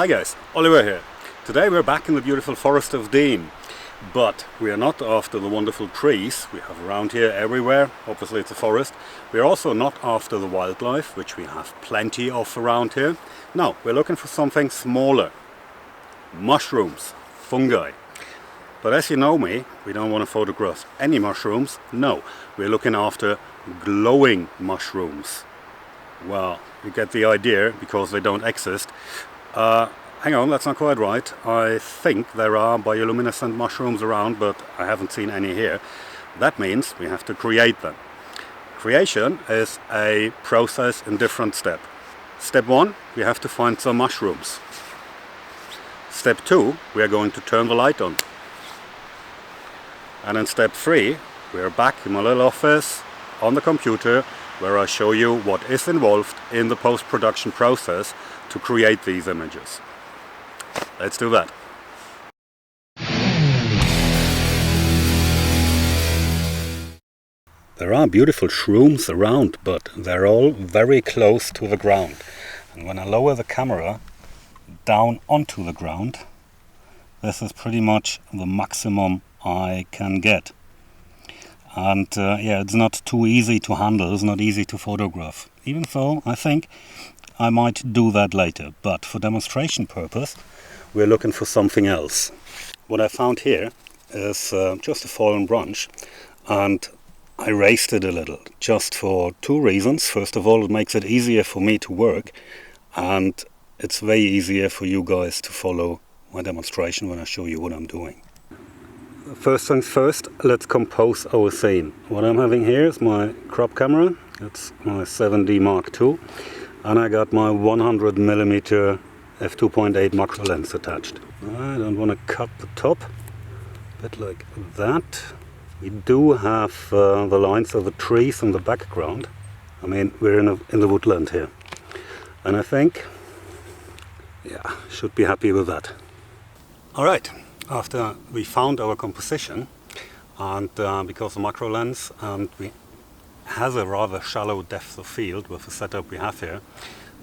Hi guys, Oliver here. Today we're back in the beautiful forest of Dean, but we are not after the wonderful trees we have around here everywhere. Obviously it's a forest. We're also not after the wildlife, which we have plenty of around here. No, we're looking for something smaller. Mushrooms, fungi. But as you know me, we don't want to photograph any mushrooms. No, we're looking after glowing mushrooms. Well, you get the idea because they don't exist. Hang on, that's not quite right. I think there are bioluminescent mushrooms around, but I haven't seen any here. That means we have to create them. Creation is a process in different steps. Step 1, we have to find some mushrooms. Step 2, we are going to turn the light on. And in step 3, we are back in my little office on the computer where I show you what is involved in the post-production process to create these images. Let's do that. There are beautiful shrooms around, but they're all very close to the ground. And when I lower the camera down onto the ground, this is pretty much the maximum I can get. And yeah, it's not too easy to handle, it's not easy to photograph. Even though I think I might do that later, but for demonstration purpose we're looking for something else. What I found here is just a fallen branch, and I raised it a little, just for two reasons. First of all, it makes it easier for me to work, and it's way easier for you guys to follow my demonstration when I show you what I'm doing. First things first, let's compose our scene. What I'm having here is my crop camera. It's my 7D Mark II, and I got my 100mm f2.8 macro lens attached. I don't want to cut the top, a bit like that. We do have the lines of the trees in the background. I mean, we're in the woodland here, and I think, yeah, should be happy with that. All right. After we found our composition, and because the macro lens has a rather shallow depth of field with the setup we have here,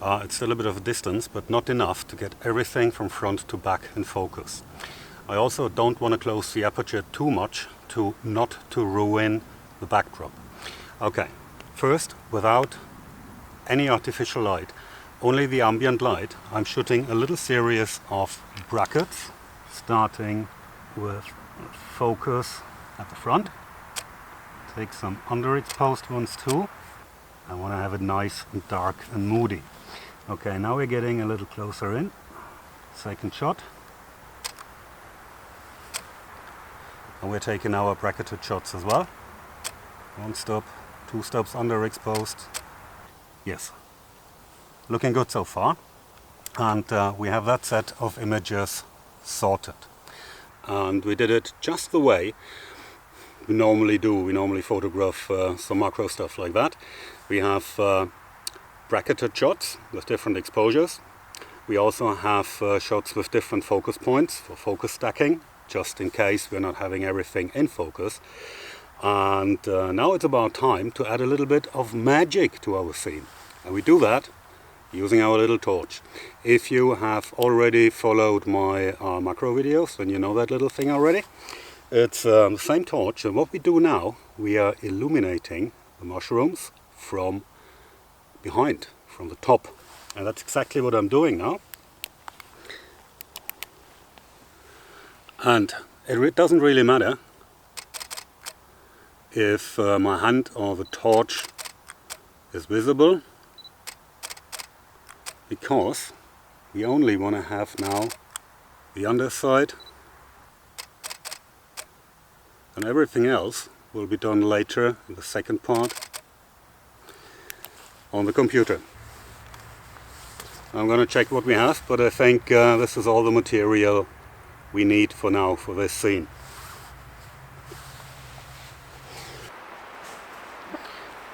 it's still a bit of a distance, but not enough to get everything from front to back in focus. I also don't want to close the aperture too much not to ruin the backdrop. Okay, first, without any artificial light, only the ambient light, I'm shooting a little series of brackets, starting with focus at the front. Take some underexposed ones too. I want to have it nice and dark and moody. Okay, now we're getting a little closer in. Second shot. And we're taking our bracketed shots as well. One stop, two stops underexposed. Yes, looking good so far. And we have that set of images sorted, and we did it just the way we normally do. We normally photograph some macro stuff like that. We have bracketed shots with different exposures. We also have shots with different focus points for focus stacking, just in case we're not having everything in focus. And now it's about time to add a little bit of magic to our scene, and we do that using our little torch. If you have already followed my macro videos, then you know that little thing already. It's the same torch, and what we do now, we are illuminating the mushrooms from behind, from the top. And that's exactly what I'm doing now. And it doesn't really matter if my hand or the torch is visible, because we only want to have now the underside, and everything else will be done later in the second part on the computer. I'm going to check what we have, but I think this is all the material we need for now for this scene.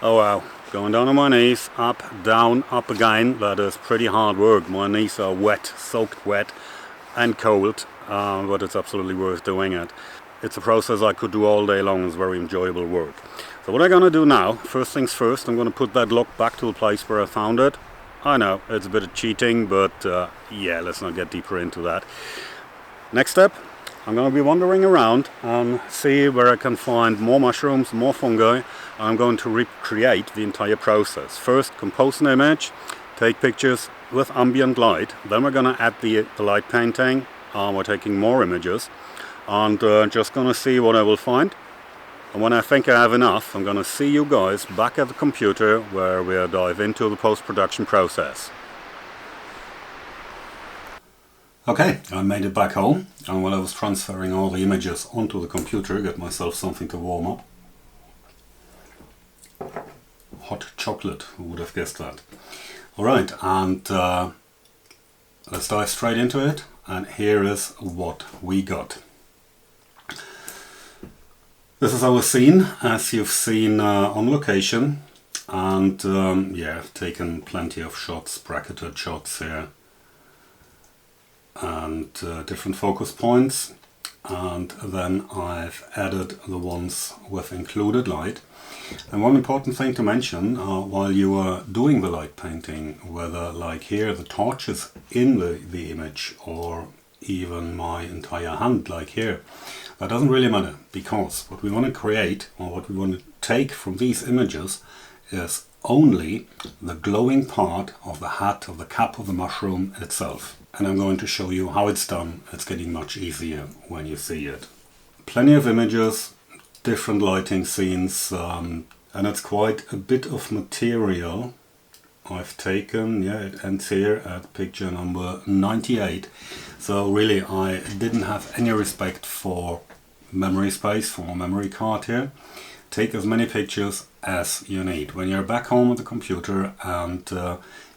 Oh wow. Going down on my knees, up, down, up again. That is pretty hard work. My knees are wet, soaked wet and cold, but it's absolutely worth doing it. It's a process I could do all day long. It's very enjoyable work. So what I'm going to do now, first things first, I'm going to put that lock back to the place where I found it. I know, it's a bit of cheating, but yeah, let's not get deeper into that. Next step, I'm going to be wandering around and see where I can find more mushrooms, more fungi. I'm going to recreate the entire process. First, compose an image, take pictures with ambient light. Then we're going to add the light painting. We're taking more images and just going to see what I will find. And when I think I have enough, I'm going to see you guys back at the computer where we'll dive into the post-production process. Okay, I made it back home, and while I was transferring all the images onto the computer, get myself something to warm up. Hot chocolate, who would have guessed that? Alright, and let's dive straight into it, and here is what we got. This is our scene, as you've seen on location, and yeah, I've taken plenty of shots, bracketed shots here, and different focus points, and then I've added the ones with included light. And one important thing to mention while you are doing the light painting, whether like here the torch is in the image or even my entire hand like here, that doesn't really matter, because what we want to create or what we want to take from these images is only the glowing part of the hat, of the cap of the mushroom itself. And I'm going to show you how it's done. It's getting much easier when you see it. Plenty of images, different lighting scenes, and it's quite a bit of material I've taken. Yeah, it ends here at picture number 98. So really I didn't have any respect for memory space, for a memory card here. Take as many pictures as you need. When you're back home at the computer and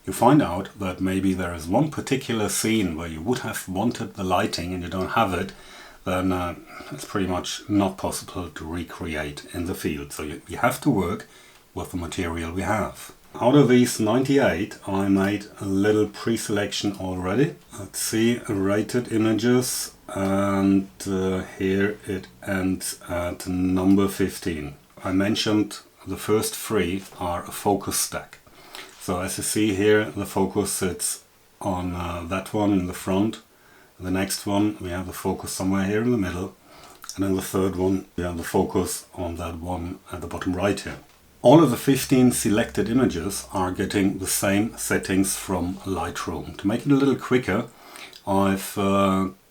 you find out that maybe there is one particular scene where you would have wanted the lighting and you don't have it, then it's pretty much not possible to recreate in the field. So you have to work with the material we have. Out of these 98, I made a little pre-selection already. Let's see, rated images, and here it ends at number 15. I mentioned the first 3 are a focus stack. So as you see here, the focus sits on that one in the front. The next one, we have the focus somewhere here in the middle. And then the third one, we have the focus on that one at the bottom right here. All of the 15 selected images are getting the same settings from Lightroom. To make it a little quicker, I've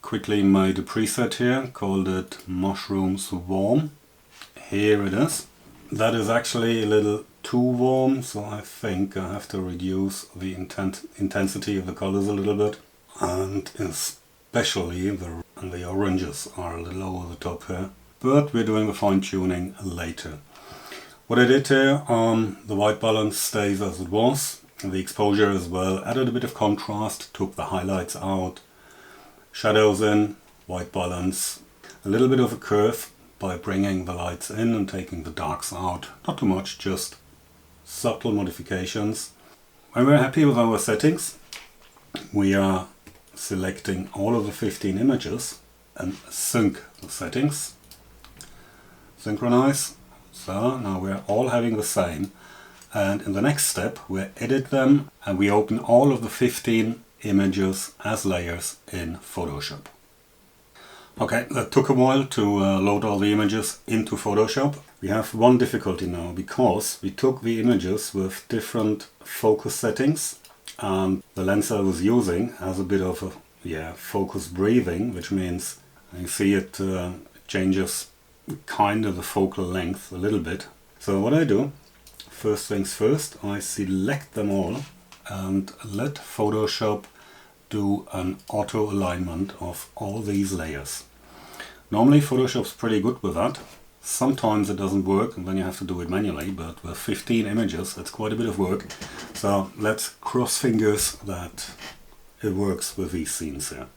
quickly made a preset here, called it Mushrooms Warm. Here it is. That is actually a little too warm, so I think I have to reduce the intensity of the colors a little bit. And especially the oranges are a little over the top here. But we're doing the fine tuning later. What I did here, the white balance stays as it was. The exposure as well, added a bit of contrast, took the highlights out, shadows in, white balance, a little bit of a curve by bringing the lights in and taking the darks out. Not too much, just subtle modifications. When we're happy with our settings, we are selecting all of the 15 images and sync the settings. Synchronize. So now we're all having the same, and in the next step we edit them and we open all of the 15 images as layers in Photoshop. Okay, that took a while to load all the images into Photoshop. We have one difficulty now, because we took the images with different focus settings, and the lens I was using has a bit of a focus breathing, which means you see it changes kind of the focal length a little bit. So what I do, first things first, I select them all and let Photoshop do an auto alignment of all these layers. Normally Photoshop's pretty good with that. Sometimes it doesn't work and then you have to do it manually, but with 15 images it's quite a bit of work. So let's cross fingers that it works with these scenes here.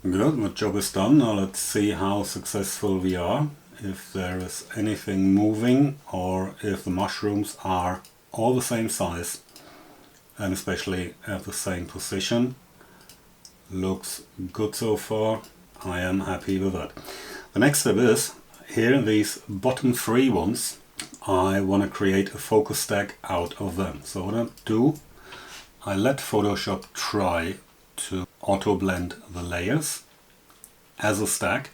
Good, my job is done. Now let's see how successful we are. If there is anything moving or if the mushrooms are all the same size and especially at the same position. Looks good so far. I am happy with that. The next step is, here these bottom 3 ones, I want to create a focus stack out of them. So what I do, I let Photoshop try to auto blend the layers as a stack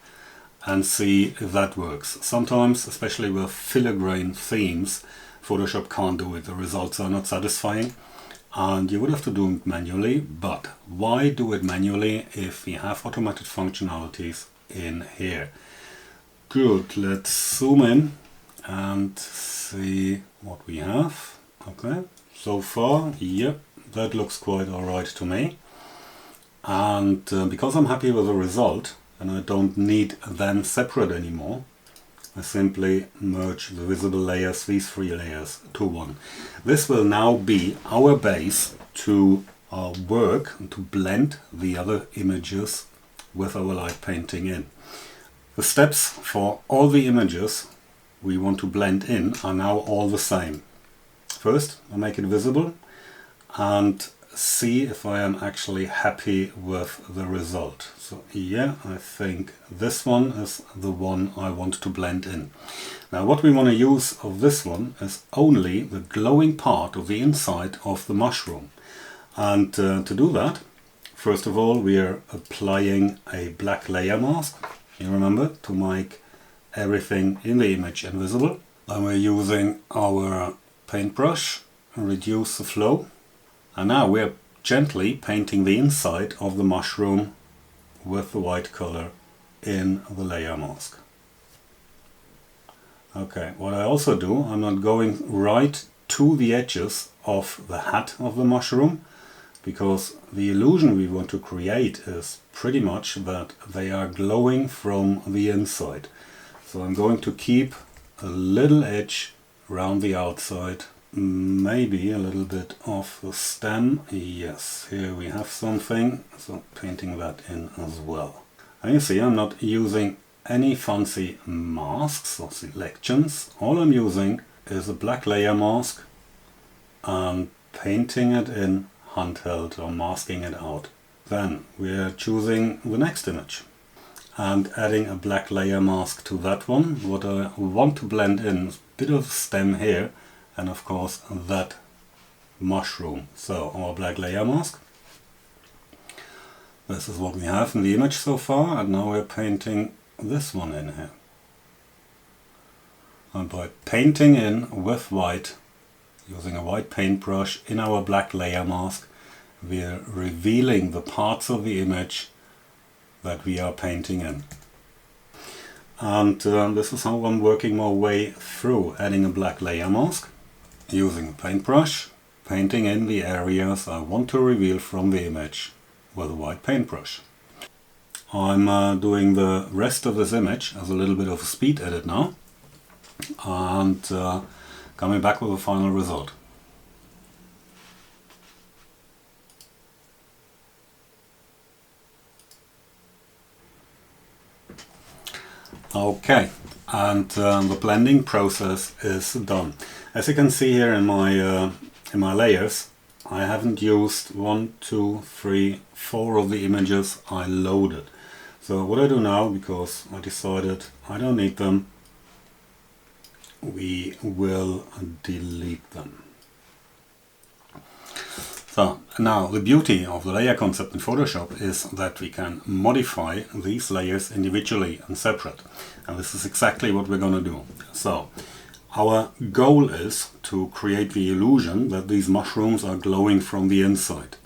and see if that works. Sometimes, especially with filigrane themes, Photoshop can't do it. The results are not satisfying and you would have to do it manually, but why do it manually if we have automated functionalities in here? Good, let's zoom in and see what we have. Okay, so far, yep, that looks quite alright to me. And because I'm happy with the result and I don't need them separate anymore, I simply merge the visible layers, these three layers, to one. This will now be our base to work and to blend the other images with our light painting in. The steps for all the images we want to blend in are now all the same. First, I make it visible and see if I am actually happy with the result. So yeah, I think this one is the one I want to blend in. Now what we want to use of this one is only the glowing part of the inside of the mushroom. And to do that, first of all, we are applying a black layer mask. You remember, to make everything in the image invisible. Then we're using our paintbrush and reduce the flow. And now we're gently painting the inside of the mushroom with the white color in the layer mask. Okay, what I also do, I'm not going right to the edges of the hat of the mushroom, because the illusion we want to create is pretty much that they are glowing from the inside. So I'm going to keep a little edge around the outside, maybe a little bit off the stem. Yes, here we have something, so painting that in as well. And you see, I'm not using any fancy masks or selections. All I'm using is a black layer mask and painting it in handheld or masking it out. Then we're choosing the next image and adding a black layer mask to that one. What I want to blend in is a bit of stem here and of course that mushroom. So our black layer mask. This is what we have in the image so far, and now we're painting this one in here. And by painting in with white, using a white paintbrush in our black layer mask, we're revealing the parts of the image that we are painting in. And this is how I'm working my way through, adding a black layer mask, using a paintbrush, painting in the areas I want to reveal from the image with a white paintbrush. I'm doing the rest of this image as a little bit of a speed edit now, and coming back with a final result. Okay, and the blending process is done. As you can see here in my layers, I haven't used 1, 2, 3, 4 of the images I loaded. So what I do now, because I decided I don't need them, we will delete them. So now the beauty of the layer concept in Photoshop is that we can modify these layers individually and separate. And this is exactly what we're going to do. So our goal is to create the illusion that these mushrooms are glowing from the inside.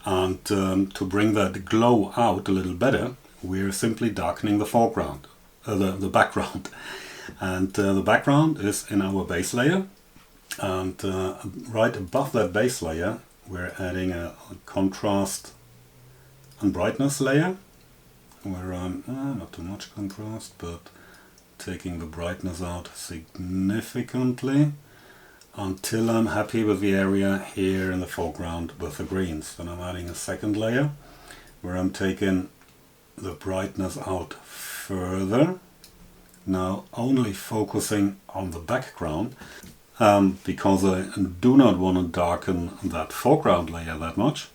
And to bring that glow out a little better, we're simply darkening the foreground, the background. And the background is in our base layer. And right above that base layer, we're adding a contrast and brightness layer, where I'm not too much contrast, but taking the brightness out significantly until I'm happy with the area here in the foreground with the greens. Then I'm adding a second layer where I'm taking the brightness out further, now only focusing on the background, because I do not want to darken that foreground layer that much.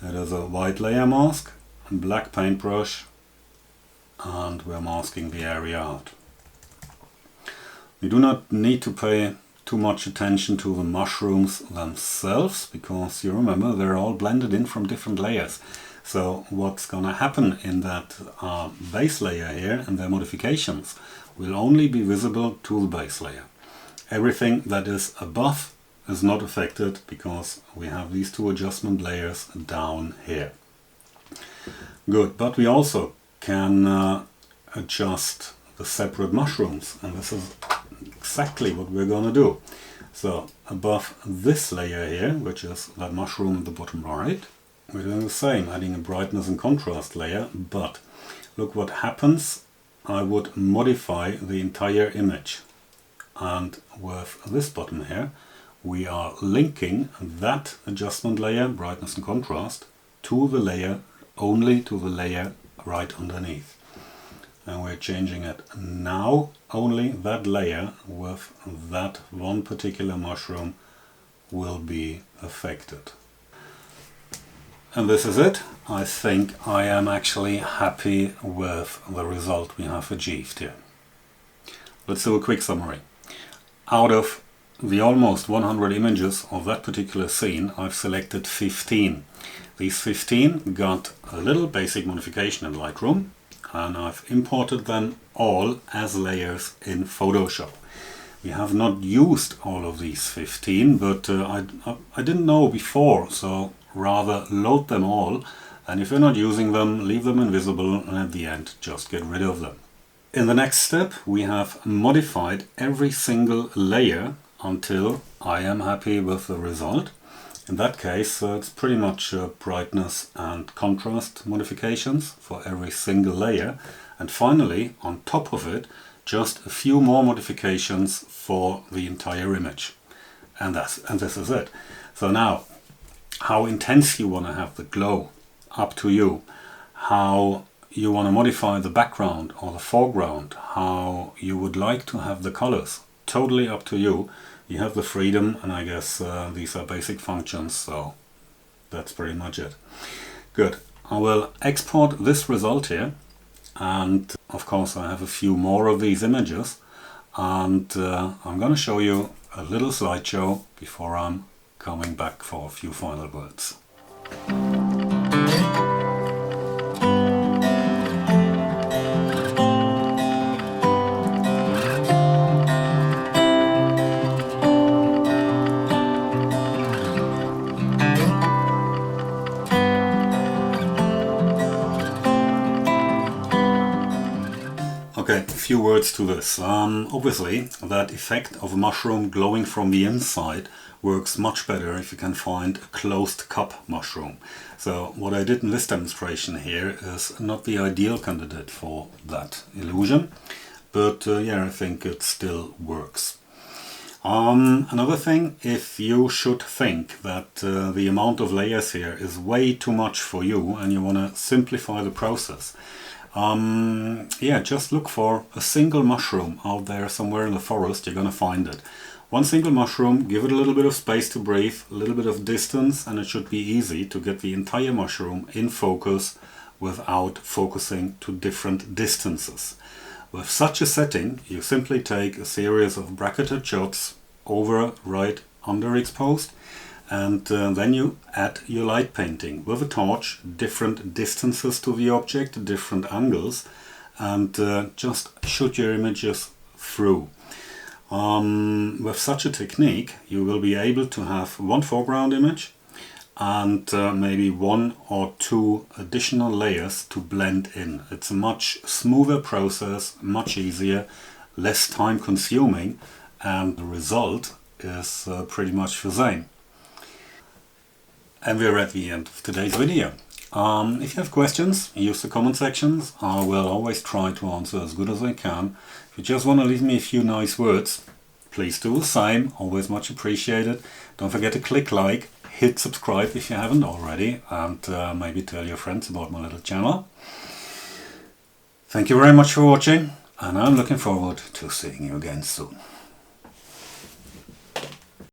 It is a white layer mask and black paintbrush, and we're masking the area out. We do not need to pay too much attention to the mushrooms themselves, because you remember they're all blended in from different layers. So what's going to happen in that base layer here and their modifications will only be visible to the base layer. Everything that is above is not affected because we have these two adjustment layers down here. Good, but we also can adjust the separate mushrooms, and this is exactly what we're going to do. So above this layer here, which is that mushroom at the bottom right, we're doing the same, adding a brightness and contrast layer, but look what happens. I would modify the entire image, and with this button here we are linking that adjustment layer, brightness and contrast, to the layer, only to the layer right underneath. And we're changing it now, only that layer with that one particular mushroom will be affected. And this is it. I think I am actually happy with the result we have achieved here. Let's do a quick summary. Out of the almost 100 images of that particular scene, I've selected 15. These 15 got a little basic modification in Lightroom, and I've imported them all as layers in Photoshop. We have not used all of these 15, but I didn't know before, so rather load them all, and if you're not using them, leave them invisible, and at the end just get rid of them. In the next step we have modified every single layer until I am happy with the result. In that case it's pretty much brightness and contrast modifications for every single layer, and finally on top of it just a few more modifications for the entire image. And this is it. So now, how intense you want to have the glow, up to you. How you want to modify the background or the foreground, how you would like to have the colors, totally up to you. You have the freedom, and I guess these are basic functions, so that's pretty much it. Good. I will export this result here, and of course I have a few more of these images, and I'm going to show you a little slideshow before I'm coming back for a few final words. Okay, a few words to this. Obviously, that effect of a mushroom glowing from the inside works much better if you can find a closed cup mushroom. So what I did in this demonstration here is not the ideal candidate for that illusion, but yeah, I think it still works. Another thing, if you should think that the amount of layers here is way too much for you and you want to simplify the process, yeah, just look for a single mushroom out there somewhere in the forest. You're gonna find it. One single mushroom, give it a little bit of space to breathe, a little bit of distance, and it should be easy to get the entire mushroom in focus without focusing to different distances. With such a setting, you simply take a series of bracketed shots over, right, underexposed, and then you add your light painting with a torch, different distances to the object, different angles, and just shoot your images through. With such a technique you will be able to have one foreground image and maybe one or two additional layers to blend in. It's a much smoother process, much easier, less time consuming, and the result is pretty much the same. And we're at the end of today's video. If you have questions, use the comment sections. I will always try to answer as good as I can. If you just want to leave me a few nice words, please do the same. Always much appreciated. Don't forget to click like, hit subscribe if you haven't already, and maybe tell your friends about my little channel. Thank you very much for watching, and I'm looking forward to seeing you again soon.